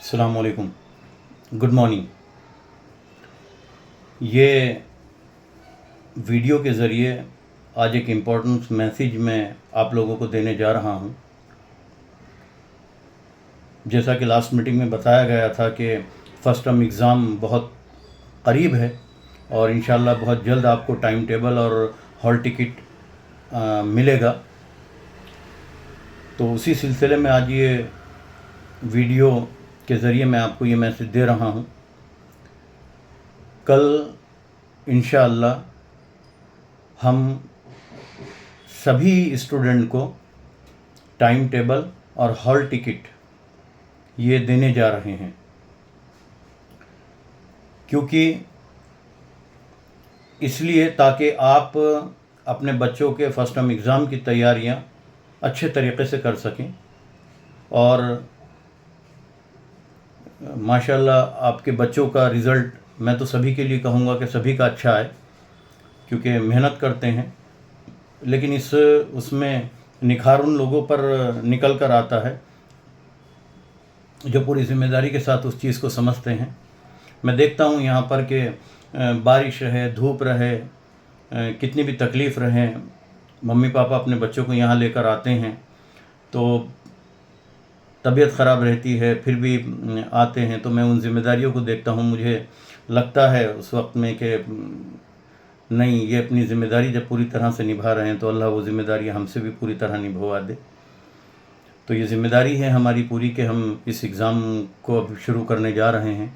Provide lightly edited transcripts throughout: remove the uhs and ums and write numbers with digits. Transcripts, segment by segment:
अस्सलाम वालेकुम, good morning. ये वीडियो के ज़रिए आज एक इम्पोर्टेंट मैसेज मैं आप लोगों को देने जा रहा हूँ। जैसा कि लास्ट मीटिंग में बताया गया था कि फ़र्स्ट टर्म एग्ज़ाम बहुत करीब है और इंशाल्लाह बहुत जल्द आपको टाइम टेबल और हॉल टिकट मिलेगा। तो उसी सिलसिले में आज ये वीडियो के ज़रिए मैं आपको ये मैसेज दे रहा हूँ। कल इंशाअल्लाह हम सभी स्टूडेंट को टाइम टेबल और हॉल टिकट ये देने जा रहे हैं, क्योंकि इसलिए ताकि आप अपने बच्चों के फर्स्ट टर्म एग्ज़ाम की तैयारियां अच्छे तरीक़े से कर सकें और माशाल्लाह आपके बच्चों का रिज़ल्ट मैं तो सभी के लिए कहूँगा कि सभी का अच्छा है, क्योंकि मेहनत करते हैं, लेकिन उसमें निखार उन लोगों पर निकल कर आता है जो पूरी ज़िम्मेदारी के साथ उस चीज़ को समझते हैं। मैं देखता हूँ यहाँ पर कि बारिश रहे, धूप रहे, कितनी भी तकलीफ़ रहे, मम्मी पापा अपने बच्चों को यहाँ लेकर आते हैं तो तबीयत ख़राब रहती है, फिर भी आते हैं। तो मैं उन ज़िम्मेदारियों को देखता हूँ, मुझे लगता है उस वक्त में कि नहीं, ये अपनी ज़िम्मेदारी जब पूरी तरह से निभा रहे हैं तो अल्लाह वो ज़िम्मेदारी हमसे भी पूरी तरह निभवा दे। तो ये ज़िम्मेदारी है हमारी पूरी कि हम इस एग्ज़ाम को अब शुरू करने जा रहे हैं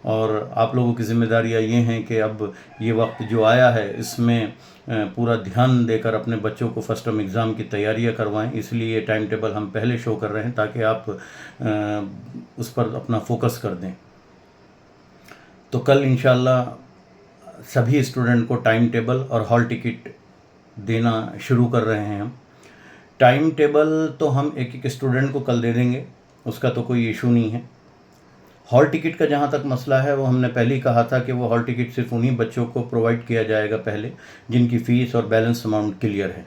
और आप लोगों की ज़िम्मेदारियाँ ये हैं कि अब ये वक्त जो आया है इसमें पूरा ध्यान देकर अपने बच्चों को फर्स्ट टर्म एग्ज़ाम की तैयारियाँ करवाएं। इसलिए ये टाइम टेबल हम पहले शो कर रहे हैं ताकि आप उस पर अपना फोकस कर दें। तो कल इंशाल्लाह सभी स्टूडेंट को टाइम टेबल और हॉल टिकट देना शुरू कर रहे हैं हम। टाइम टेबल तो हम एक एक स्टूडेंट को कल दे देंगे, उसका तो कोई इशू नहीं है। हॉल टिकट का जहाँ तक मसला है वो हमने पहले ही कहा था कि वो हॉल टिकट सिर्फ उन्हीं बच्चों को प्रोवाइड किया जाएगा पहले जिनकी फ़ीस और बैलेंस अमाउंट क्लियर है।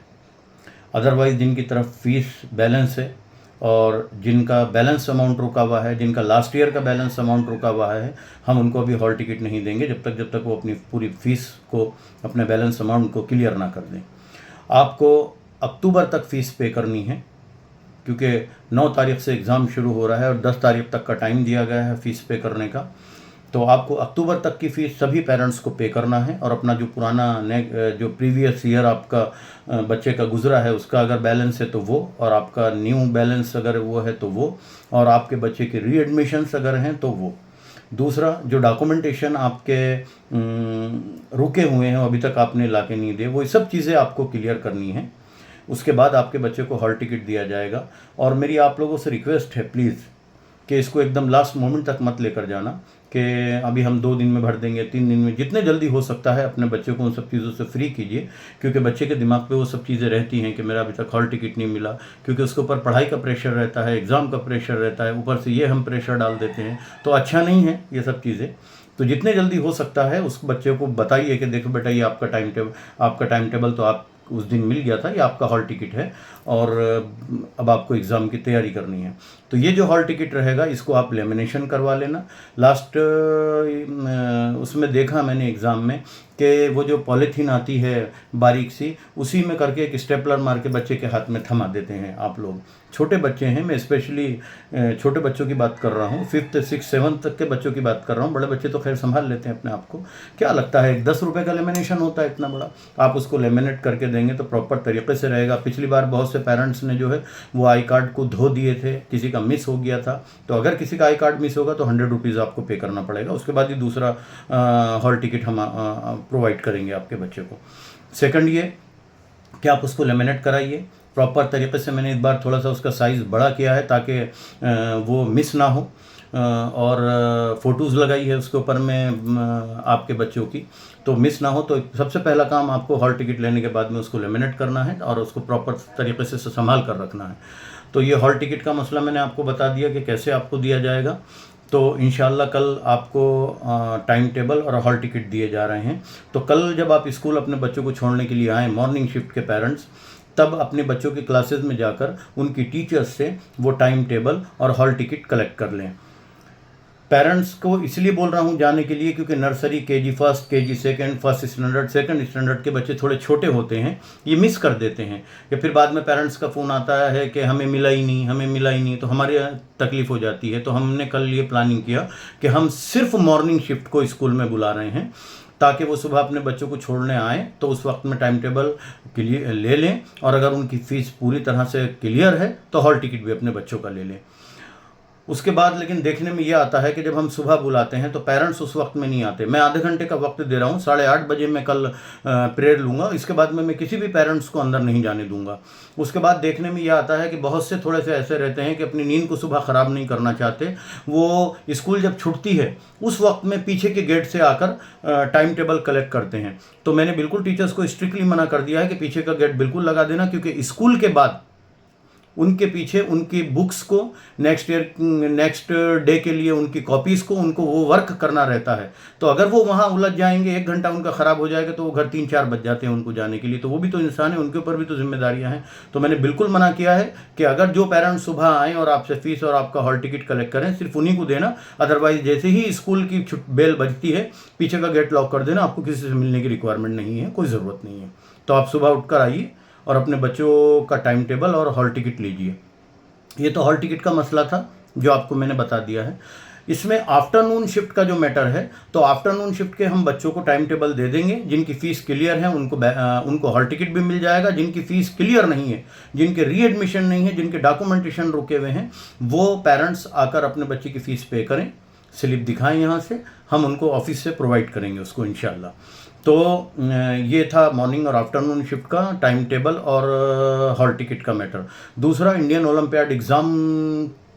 अदरवाइज़ जिनकी तरफ फ़ीस बैलेंस है और जिनका बैलेंस अमाउंट रुका हुआ है, जिनका लास्ट ईयर का बैलेंस अमाउंट रुका हुआ है, हम उनको अभी हॉल टिकट नहीं देंगे जब तक वो अपनी पूरी फ़ीस को, अपने बैलेंस अमाउंट को क्लियर ना कर दें। आपको अक्टूबर तक फ़ीस पे करनी है, क्योंकि 9 तारीख से एग्ज़ाम शुरू हो रहा है और 10 तारीख तक का टाइम दिया गया है फ़ीस पे करने का। तो आपको अक्टूबर तक की फ़ीस सभी पेरेंट्स को पे करना है और अपना जो पुराना जो प्रीवियस ईयर आपका बच्चे का गुज़रा है उसका अगर बैलेंस है तो वो, और आपका न्यू बैलेंस अगर वो है तो वो, और आपके बच्चे के रीएडमिशन्स अगर हैं तो वो। दूसरा, जो डॉक्यूमेंटेशन आपके रुके हुए हैं अभी तक आपने ला के नहीं दिए, वो सब चीज़ें आपको क्लियर करनी है। उसके बाद आपके बच्चे को हॉल टिकट दिया जाएगा। और मेरी आप लोगों से रिक्वेस्ट है प्लीज़ कि इसको एकदम लास्ट मोमेंट तक मत लेकर जाना कि अभी हम 2 दिन में भर देंगे, 3 दिन में, जितने जल्दी हो सकता है अपने बच्चे को उन सब चीज़ों से फ्री कीजिए, क्योंकि बच्चे के दिमाग पे वो सब चीज़ें रहती हैं कि मेरा अभी तक हॉल टिकट नहीं मिला, क्योंकि उसके ऊपर पढ़ाई का प्रेशर रहता है, एग्ज़ाम का प्रेशर रहता है, ऊपर से ये हम प्रेशर डाल देते हैं, तो अच्छा नहीं है ये सब चीज़ें। तो जितने जल्दी हो सकता है उस बच्चे को बताइए कि देखो बेटा, ये आपका टाइम टेबल तो आप उस दिन मिल गया था, ये आपका हॉल टिकट है और अब आपको एग्ज़ाम की तैयारी करनी है। तो ये जो हॉल टिकट रहेगा इसको आप लेमिनेशन करवा लेना। लास्ट उसमें देखा मैंने एग्ज़ाम में कि वो जो पॉलीथीन आती है बारीक सी, उसी में करके एक स्टेपलर मार के बच्चे के हाथ में थमा देते हैं आप लोग। छोटे बच्चे हैं, मैं स्पेशली छोटे बच्चों की बात कर रहा हूँ, 5th 6th 7th तक के बच्चों की बात कर रहा हूँ। बड़े बच्चे तो खैर संभाल लेते हैं अपने आप को। क्या लगता है 10 रुपये का लेमिनेशन होता है इतना बड़ा, आप उसको लेमिनेट करके देंगे तो प्रॉपर तरीके से रहेगा। पिछली बार बहुत से पेरेंट्स ने जो है वो आई कार्ड को धो दिए थे, किसी का मिस हो गया था। तो अगर किसी का आई कार्ड मिस होगा तो 100 रुपीज़ आपको पे करना पड़ेगा, उसके बाद ही दूसरा हॉल टिकट हम प्रोवाइड करेंगे आपके बच्चे को। सेकंड ये कि आप उसको लेमिनेट कराइए प्रॉपर तरीके से। मैंने इस बार थोड़ा सा उसका साइज़ बड़ा किया है ताकि वो मिस ना हो, और फ़ोटोज़ लगाई है उसके ऊपर में आपके बच्चों की, तो मिस ना हो। तो सबसे पहला काम आपको हॉल टिकट लेने के बाद में उसको लेमिनेट करना है और उसको प्रॉपर तरीके से संभाल कर रखना है। तो ये हॉल टिकट का मसला मैंने आपको बता दिया कि कैसे आपको दिया जाएगा। तो इंशाल्लाह कल आपको टाइम टेबल और हॉल टिकट दिए जा रहे हैं। तो कल जब आप स्कूल अपने बच्चों को छोड़ने के लिए आएँ, मॉर्निंग शिफ्ट के पेरेंट्स, तब अपने बच्चों की क्लासेस में जाकर उनकी टीचर्स से वो टाइम टेबल और हॉल टिकट कलेक्ट कर लें। पेरेंट्स को इसलिए बोल रहा हूँ जाने के लिए क्योंकि nursery, KG first, KG second, first standard, second standard के बच्चे थोड़े छोटे होते हैं, ये मिस कर देते हैं। या फिर बाद में पेरेंट्स का फ़ोन आता है कि हमें मिला ही नहीं, हमें मिला ही नहीं, तो हमारी तकलीफ़ हो जाती है। तो हमने कल ये प्लानिंग किया कि हम सिर्फ मॉर्निंग शिफ्ट को स्कूल में बुला रहे हैं, ताकि वो सुबह अपने बच्चों को छोड़ने आएँ तो उस वक्त में टाइम टेबल क्लियर ले लें, और अगर उनकी फ़ीस पूरी तरह से क्लियर है तो हॉल टिकट भी अपने बच्चों का ले लें। उसके बाद लेकिन देखने में ये आता है कि जब हम सुबह बुलाते हैं तो पेरेंट्स उस वक्त में नहीं आते। मैं आधे घंटे का वक्त दे रहा हूँ, 8:30 बजे मैं कल प्रेयर लूँगा, इसके बाद में मैं किसी भी पेरेंट्स को अंदर नहीं जाने दूंगा। उसके बाद देखने में ये आता है कि बहुत से थोड़े से ऐसे रहते हैं कि अपनी नींद को सुबह ख़राब नहीं करना चाहते। वो स्कूल जब छुट्टी है उस वक्त में पीछे के गेट से आकर टाइम टेबल कलेक्ट करते हैं। तो मैंने बिल्कुल टीचर्स को स्ट्रिक्टली मना कर दिया है कि पीछे का गेट बिल्कुल लगा देना, क्योंकि स्कूल के बाद उनके पीछे उनकी बुक्स को, नेक्स्ट डे के लिए उनकी कॉपीज़ को, उनको वो वर्क करना रहता है। तो अगर वो वहाँ उलझ जाएंगे, 1 घंटा उनका ख़राब हो जाएगा, तो वो घर 3-4 बज जाते हैं उनको जाने के लिए। तो वो भी तो इंसान है, उनके ऊपर भी तो जिम्मेदारियाँ हैं। तो मैंने बिल्कुल मना किया है कि अगर जो पेरेंट्स सुबह आएँ और आपसे फ़ीस और आपका हॉल टिकट कलेक्ट करें, सिर्फ उन्हीं को देना। अदरवाइज जैसे ही स्कूल की बेल बजती है, पीछे का गेट लॉक कर देना। आपको किसी से मिलने की रिक्वायरमेंट नहीं है, कोई ज़रूरत नहीं है। तो आप सुबह उठकर आइए और अपने बच्चों का टाइम टेबल और हॉल टिकट लीजिए। ये तो हॉल टिकट का मसला था जो आपको मैंने बता दिया है। इसमें आफ्टरनून शिफ्ट का जो मैटर है, तो आफ्टरनून शिफ्ट के हम बच्चों को टाइम टेबल दे देंगे। जिनकी फ़ीस क्लियर है उनको हॉल टिकट भी मिल जाएगा। जिनकी फ़ीस क्लियर नहीं है, जिनके रीएडमिशन नहीं है, जिनके डॉक्यूमेंटेशन रुके हुए हैं, वो पेरेंट्स आकर अपने बच्चे की फ़ीस पे करें, स्लिप दिखाएं यहाँ से, हम उनको ऑफिस से प्रोवाइड करेंगे उसको इंशाल्लाह। तो ये था मॉर्निंग और आफ्टरनून शिफ्ट का टाइम टेबल और हॉल टिकट का मैटर। दूसरा, इंडियन ओलंपियाड एग्ज़ाम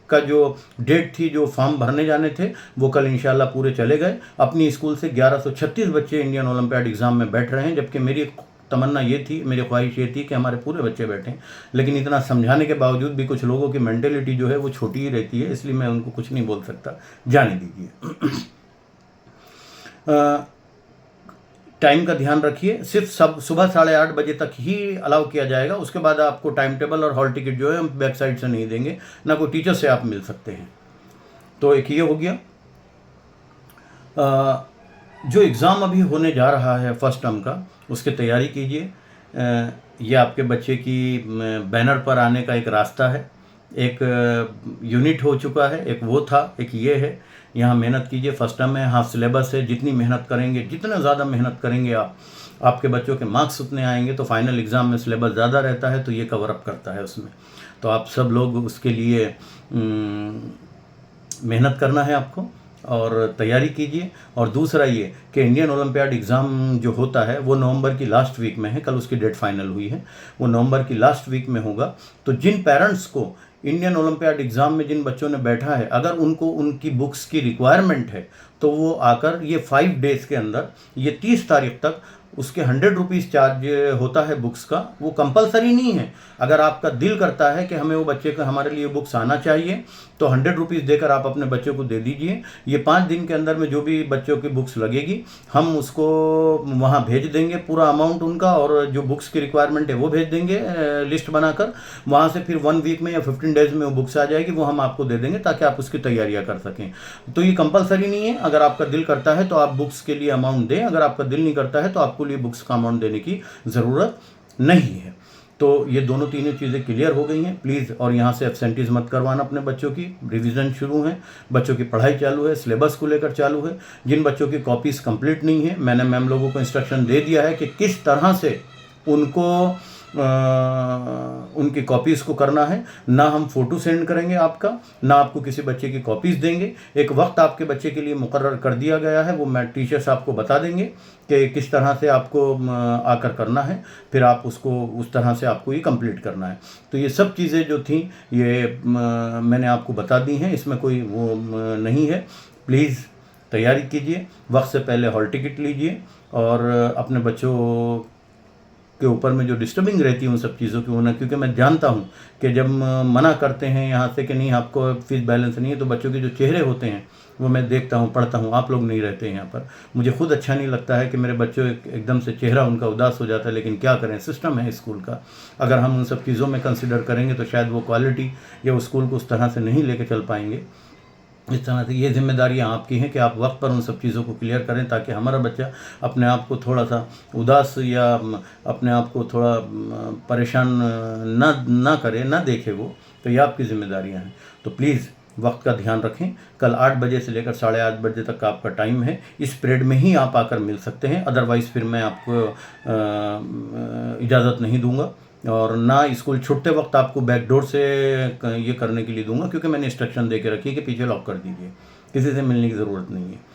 का जो डेट थी, जो फॉर्म भरने जाने थे, वो कल इंशाल्लाह पूरे चले गए। अपनी स्कूल से 1136 बच्चे इंडियन ओलंपियाड एग्ज़ाम में बैठ रहे हैं, जबकि मेरी तमन्ना ये थी, मेरी ख्वाहिश ये थी कि हमारे पूरे बच्चे बैठें। लेकिन इतना समझाने के बावजूद भी कुछ लोगों की मेंटेलिटी जो है वो छोटी ही रहती है, इसलिए मैं उनको कुछ नहीं बोल सकता, जाने दीजिए। टाइम का ध्यान रखिए, सिर्फ सुबह 8:30 बजे तक ही अलाउ किया जाएगा। उसके बाद आपको टाइम टेबल और हॉल टिकट जो है हम वेबसाइट से नहीं देंगे, ना कोई टीचर से आप मिल सकते हैं। तो एक ये हो गया। जो एग्ज़ाम अभी होने जा रहा है फर्स्ट टर्म का, उसकी तैयारी कीजिए। ये आपके बच्चे की बैनर पर आने का एक रास्ता है। एक यूनिट हो चुका है, एक वो था, एक ये है। यहाँ मेहनत कीजिए, फर्स्ट टर्म है, हाफ सिलेबस है। जितनी मेहनत करेंगे, जितना ज़्यादा मेहनत करेंगे आप, आपके बच्चों के मार्क्स उतने आएंगे। तो फाइनल एग्ज़ाम में सिलेबस ज़्यादा रहता है, तो ये कवर अप करता है उसमें। तो आप सब लोग उसके लिए मेहनत करना है आपको और तैयारी कीजिए। और दूसरा ये कि इंडियन ओलंपियाड एग्ज़ाम जो होता है वो नवंबर की लास्ट वीक में है। कल उसकी डेट फाइनल हुई है, वो नवंबर की लास्ट वीक में होगा। तो जिन पेरेंट्स को इंडियन ओलंपियाड एग्ज़ाम में, जिन बच्चों ने बैठा है, अगर उनको उनकी बुक्स की रिक्वायरमेंट है, तो वो आकर ये 5 डेज़ के अंदर, ये 30 तारीख तक, उसके 100 रुपीज़ चार्ज होता है बुक्स का। वो कंपलसरी नहीं है। अगर आपका दिल करता है कि हमें वो बच्चे का, हमारे लिए बुक्स आना चाहिए, तो 100 रुपीज़ देकर आप अपने बच्चों को दे दीजिए। ये 5 दिन के अंदर में जो भी बच्चों की बुक्स लगेगी, हम उसको वहाँ भेज देंगे, पूरा अमाउंट उनका, और जो बुक्स की रिक्वायरमेंट है वो भेज देंगे लिस्ट बनाकर। वहाँ से फिर 1 वीक में या 15 डेज़ में वो बुक्स आ जाएगी, वो हम आपको दे देंगे ताकि आप उसकी तैयारियाँ कर सकें। तो ये कंपलसरी नहीं है। अगर आपका दिल करता है तो आप बुक्स के लिए अमाउंट दें, अगर आपका दिल नहीं करता है तो आपको लिए बुक्स का अमाउंट देने की ज़रूरत नहीं है। तो ये दोनों तीनों चीज़ें क्लियर हो गई हैं प्लीज़। और यहाँ से एब्सेंटीज मत करवाना अपने बच्चों की। रिवीजन शुरू है, बच्चों की पढ़ाई चालू है, सिलेबस को लेकर चालू है। जिन बच्चों की कॉपीज़ कंप्लीट नहीं है, मैंने मैम लोगों को इंस्ट्रक्शन दे दिया है कि किस तरह से उनको उनकी कॉपीज़ को करना है। ना हम फ़ोटो सेंड करेंगे आपका, ना आपको किसी बच्चे की कॉपीज़ देंगे। एक वक्त आपके बच्चे के लिए मुकर्रर कर दिया गया है, वो टीचर्स आपको बता देंगे कि किस तरह से आपको आकर करना है, फिर आप उसको उस तरह से आपको ये कंप्लीट करना है। तो ये सब चीज़ें जो थी ये मैंने आपको बता दी हैं, इसमें कोई वो नहीं है। प्लीज़ तैयारी कीजिए, वक्त से पहले हॉल टिकट लीजिए, और अपने बच्चों के ऊपर में जो डिस्टर्बिंग रहती है उन सब चीज़ों की होना, क्योंकि मैं जानता हूँ कि जब मना करते हैं यहाँ से कि नहीं आपको फीस बैलेंस नहीं है, तो बच्चों के जो चेहरे होते हैं वो मैं देखता हूँ, पढ़ता हूँ। आप लोग नहीं रहते हैं यहाँ पर, मुझे खुद अच्छा नहीं लगता है कि मेरे बच्चों एकदम से चेहरा उनका उदास हो जाता है। लेकिन क्या करें, सिस्टम है स्कूल का। अगर हम उन सब चीज़ों में कंसिडर करेंगे तो शायद वो क्वालिटी या उस स्कूल को उस तरह से नहीं लेके चल पाएंगे। इस तरह से ये जिम्मेदारियाँ आपकी हैं कि आप वक्त पर उन सब चीज़ों को क्लियर करें, ताकि हमारा बच्चा अपने आप को थोड़ा सा उदास या अपने आप को थोड़ा परेशान ना करे, ना देखे वो। तो ये आपकी जिम्मेदारियाँ हैं। तो प्लीज़ वक्त का ध्यान रखें। कल 8 बजे से लेकर 8:30 बजे तक का आपका टाइम है। इस पीरियड में ही आप आकर मिल सकते हैं, अदरवाइज़ फिर मैं आपको इजाज़त नहीं दूंगा, और ना स्कूल छूटते वक्त आपको बैकडोर से ये करने के लिए दूंगा, क्योंकि मैंने इंस्ट्रक्शन दे के रखी है कि पीछे लॉक कर दीजिए, किसी से मिलने की ज़रूरत नहीं है।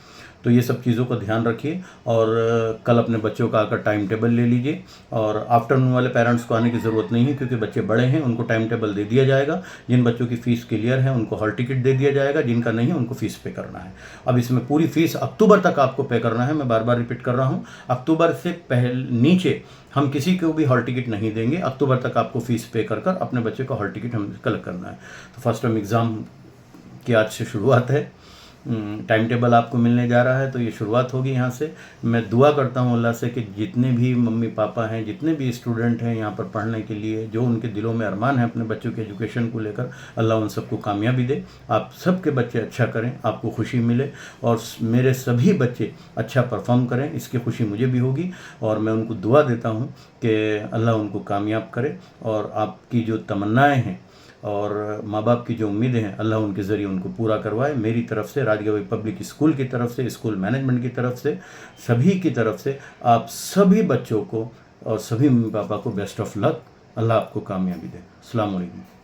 तो ये सब चीज़ों का ध्यान रखिए, और कल अपने बच्चों का आकर टाइम टेबल ले लीजिए। और आफ्टरनून वाले पेरेंट्स को आने की ज़रूरत नहीं है, क्योंकि बच्चे बड़े हैं, उनको टाइम टेबल दे दिया जाएगा। जिन बच्चों की फ़ीस क्लियर है उनको हॉल टिकट दे दिया जाएगा, जिनका नहीं है उनको फ़ीस पे करना है। अब इसमें पूरी फ़ीस अक्टूबर तक आपको पे करना है। मैं बार बार रिपीट कर रहा हूँ, अक्टूबर से पहले नीचे हम किसी को भी हॉल टिकट नहीं देंगे। अक्टूबर तक आपको फ़ीस पे कर कर अपने बच्चे का हॉल टिकट हम कलेक्ट करना है। तो फर्स्ट टर्म एग्ज़ाम की आज से शुरुआत है। टाइम टेबल आपको मिलने जा रहा है, तो ये शुरुआत होगी यहाँ से। मैं दुआ करता हूँ अल्लाह से कि जितने भी मम्मी पापा हैं, जितने भी स्टूडेंट हैं यहाँ पर पढ़ने के लिए, जो उनके दिलों में अरमान है अपने बच्चों के एजुकेशन को लेकर, अल्लाह उन सबको कामयाबी दे। आप सबके बच्चे अच्छा करें, आपको खुशी मिले, और मेरे सभी बच्चे अच्छा परफॉर्म करें, इसकी खुशी मुझे भी होगी। और मैं उनको दुआ देता हूँ कि अल्लाह उनको कामयाब करे, और आपकी जो तमन्नाएँ हैं और माँ बाप की जो उम्मीदें हैं, अल्लाह उनके ज़रिए उनको पूरा करवाए। मेरी तरफ से, राजगढ़ पब्लिक स्कूल की तरफ से, स्कूल मैनेजमेंट की तरफ से, सभी की तरफ से आप सभी बच्चों को और सभी मम्मी पापा को बेस्ट ऑफ लक। अल्लाह आपको कामयाबी दे। अस्सलाम वालेकुम।